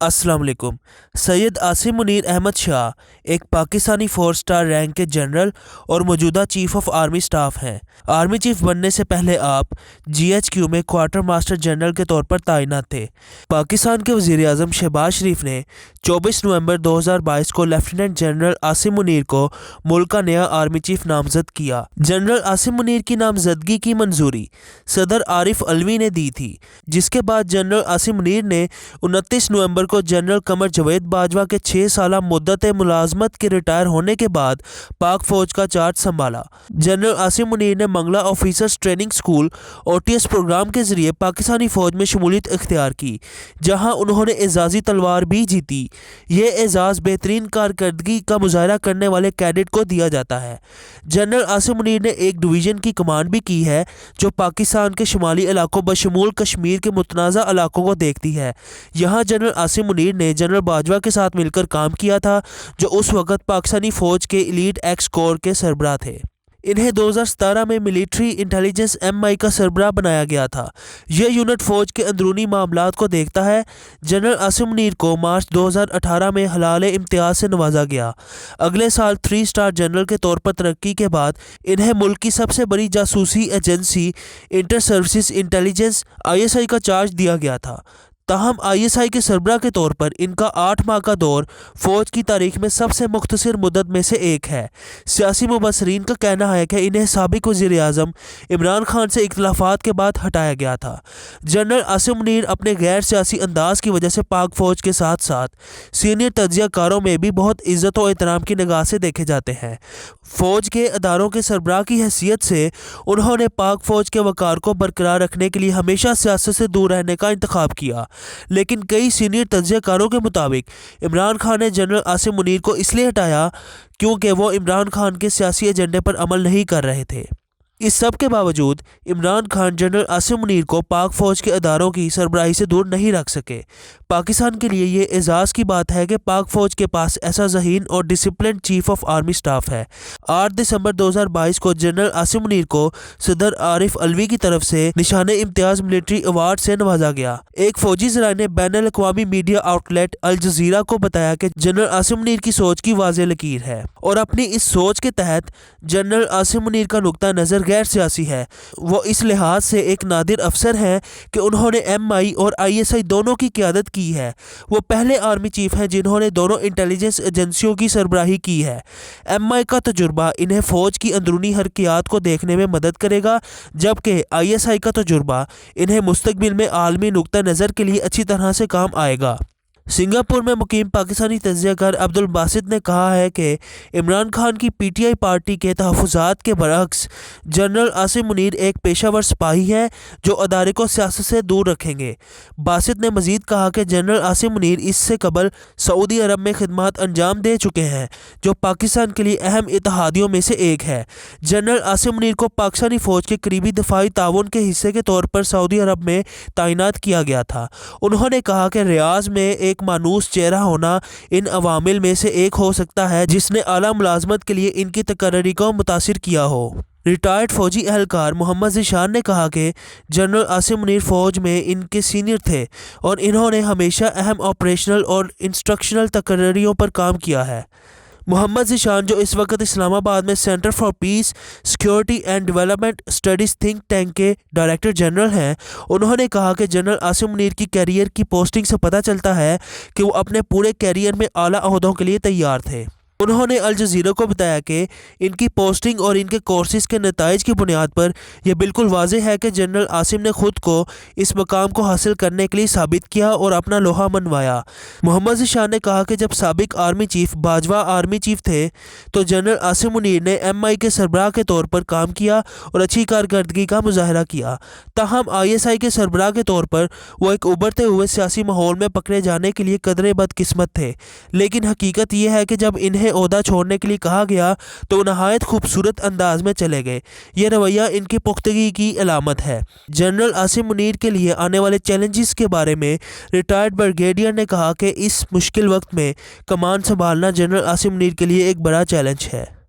अस्सलाम वालेकुम। सैयद आसिम मुनीर अहमद शाह एक पाकिस्तानी 4 स्टार रैंक के जनरल और मौजूदा चीफ ऑफ आर्मी स्टाफ हैं। आर्मी चीफ बनने से पहले आप GHQ में क्वार्टर मास्टर जनरल के तौर पर तैनात थे। पाकिस्तान के वज़ीर आज़म शहबाज शरीफ ने 24 नवंबर 2022 को लेफ्टिनेंट जनरल आसिम मुनीर को मुल्क का नया आर्मी चीफ नामजद किया। जनरल आसिम मुनीर की नामजदगी की मंजूरी सदर आरिफ अलवी ने दी थी, जिसके बाद जनरल आसिम मुनीर ने 29 नवंबर को जनरल कमर जवेद बाजवा के 6 साला मुद्दत मुलाजमत के रिटायर होने के बाद पाक फौज का चार्ज संभाला। जनरल आसिम मुनीर ने Mangla officers training school OTS programme के जरिए पाकिस्तानी फौज में शमूलियत इख्तियार की, जहां उन्होंने एजाजी तलवार भी जीती। ये एजाज़ बेहतरीन कारकर्दगी का मुजाहरा करने वाले कैडेट को दिया जाता है। जनरल आसिम मुनीर ने एक डिवीज़न की कमांड भी की है जो पाकिस्तान के शुमाली इलाकों बशमूल कश्मीर के मुतनाज़ा इलाकों को देखती है। यहाँ जनरल आसिम मुनीर ने जनरल बाजवा के साथ मिलकर काम किया था, जो उस वक़्त पाकिस्तानी फ़ौज के एलीट एक्स कोर के सरबराह थे। इन्हें 2017 में मिलिट्री इंटेलिजेंस MI का सरबराह बनाया गया था। यह यूनिट फ़ौज के अंदरूनी मामलात को देखता है। जनरल आसिम मुनीर को मार्च 2018 में हलाल इम्तियाज़ से नवाजा गया। अगले साल 3 स्टार जनरल के तौर पर तरक्की के बाद इन्हें मुल्क की सबसे बड़ी जासूसी agency inter services intelligence ISI का चार्ज दिया गया था। ताहम ISI के सरबराह के तौर पर इनका 8 माह का दौर फ़ौज की तारीख में सबसे मुख्तसर मुद्दत में से एक है। सियासी मुबसरीन का कहना है कि इन्हें साबिक वज़ीर आज़म इमरान खान से इख्तिलाफ़ात के बाद हटाया गया था। जनरल आसिम मुनीर अपने गैर सियासी अंदाज की वजह से पाक फ़ौज के साथ साथ सीनियर तज्ज़ियाकारों में भी बहुत इज़्ज़त और एहतराम की निगाह से देखे जाते हैं। फ़ौज के अदारों के सरबराह की हैसियत से उन्होंने पाक फ़ौज के वक़ार को बरकरार रखने के लिए हमेशा सियासत से दूर रहने का इंतखाब किया, लेकिन कई सीनियर तज्ज़ियाकारों के मुताबिक इमरान खान ने जनरल आसिम मुनीर को इसलिए हटाया क्योंकि वो इमरान खान के सियासी एजेंडे पर अमल नहीं कर रहे थे। इस सब के बावजूद इमरान खान जनरल आसिम मुनीर को पाक फ़ौज के अदारों की सरबराही से दूर नहीं रख सके। पाकिस्तान के लिए ये एजाज़ की बात है कि पाक फ़ौज के पास ऐसा ज़हीन और discipline chief of army staff है। 8 दिसंबर 2022 को जनरल आसिम मुनीर को सदर आरिफ अलवी की तरफ से निशान इम्तियाज़ मिलिट्री अवार्ड से नवाजा गया। एक फ़ौजी ज़राए ने बैनुल अक़वामी मीडिया आउटलेट अल जज़ीरा को बताया कि जनरल आसिम मुनीर की सोच की वाज़ेह लकीर है और अपनी इस सोच के तहत जनरल आसिम मुनीर का नुक्ता नज़र गैर सियासी है। वो इस लिहाज से एक नादिर अफसर हैं कि उन्होंने MI और ISI दोनों की क़यादत की है। वो पहले आर्मी चीफ हैं जिन्होंने दोनों इंटेलिजेंस एजेंसियों की सरबराही की है। MI का तजुर्बा इन्हें फ़ौज की अंदरूनी हरकियात को देखने में मदद करेगा, जबकि ISI का तजुर्बा इन्हें मुस्तकबिल में आलमी नुक्ता नज़र के लिए अच्छी तरह से काम आएगा। सिंगापुर में मुकीम पाकिस्तानी तज्ज़ियाकार अब्दुल बासित ने कहा है कि इमरान खान की PTI पार्टी के तहफ़्फ़ुज़ात के बरअक्स जनरल आसिम मुनीर एक पेशावर सिपाही है जो अदारे को सियासत से दूर रखेंगे। बासित ने मज़ीद कहा कि जनरल आसिम मुनीर इससे कबल सऊदी अरब में खिदमत अंजाम दे चुके हैं, जो पाकिस्तान के लिए अहम इत्तेहादियों में से एक है। जनरल आसिम मुनीर को पाकिस्तानी फ़ौज के करीबी दफाई ताउन के हिस्से के तौर पर सऊदी अरब में तैनात किया गया था। उन्होंने कहा कि रियाज में एक मानूस चेहरा होना इन अवामिल में से एक हो सकता है जिसने आला मुलाजमत के लिए इनकी तकर्री को मुतासिर किया हो। रिटायर्ड फौजी एहलकार मोहम्मद ज़ीशान ने कहा कि जनरल आसिम मुनीर फ़ौज में इनके सीनियर थे और इन्होंने हमेशा अहम ऑपरेशनल और इंस्ट्रक्शनल तकर्रियों पर काम किया है। मोहम्मद ज़ीशान, जो इस वक्त इस्लामाबाद में centre for piece security and development studies think tank के डायरेक्टर जनरल हैं, उन्होंने कहा कि जनरल आसिम मुनीर की कैरियर की पोस्टिंग से पता चलता है कि वो अपने पूरे कैरियर में आला ओहदों के लिए तैयार थे। उन्होंने अल जज़ीरा को बताया कि इनकी पोस्टिंग और इनके कोर्सेज़ के नताइज की बुनियाद पर यह बिल्कुल वाज़ेह है कि जनरल आसिम ने ख़ुद को इस मकाम को हासिल करने के लिए साबित किया और अपना लोहा मनवाया। मोहम्मद ज़ीशान ने कहा कि जब साबिक army chief Bajwa army chief थे तो जनरल आसिम मुनीर ने MI के सरबराह के तौर पर काम किया और अच्छी कारकर्दगी का मुजाहरा किया। ताहम ISI के सरबराह के तौर पर वो एक उभरते हुए सियासी माहौल में पकड़े जाने के लिए कदरे बदकिस्मत थे, लेकिन हकीकत यह है कि जब इन्हें ओहदा छोड़ने के लिए कहा गया तो नहायत खूबसूरत अंदाज में चले गए। यह रवैया इनकी पुख्तगी की अलामत है। जनरल आसिम मुनीर के लिए आने वाले चैलेंजेस के बारे में रिटायर्ड ब्रिगेडियर ने कहा कि इस मुश्किल वक्त में कमान संभालना जनरल आसिम मुनीर के लिए एक बड़ा चैलेंज है।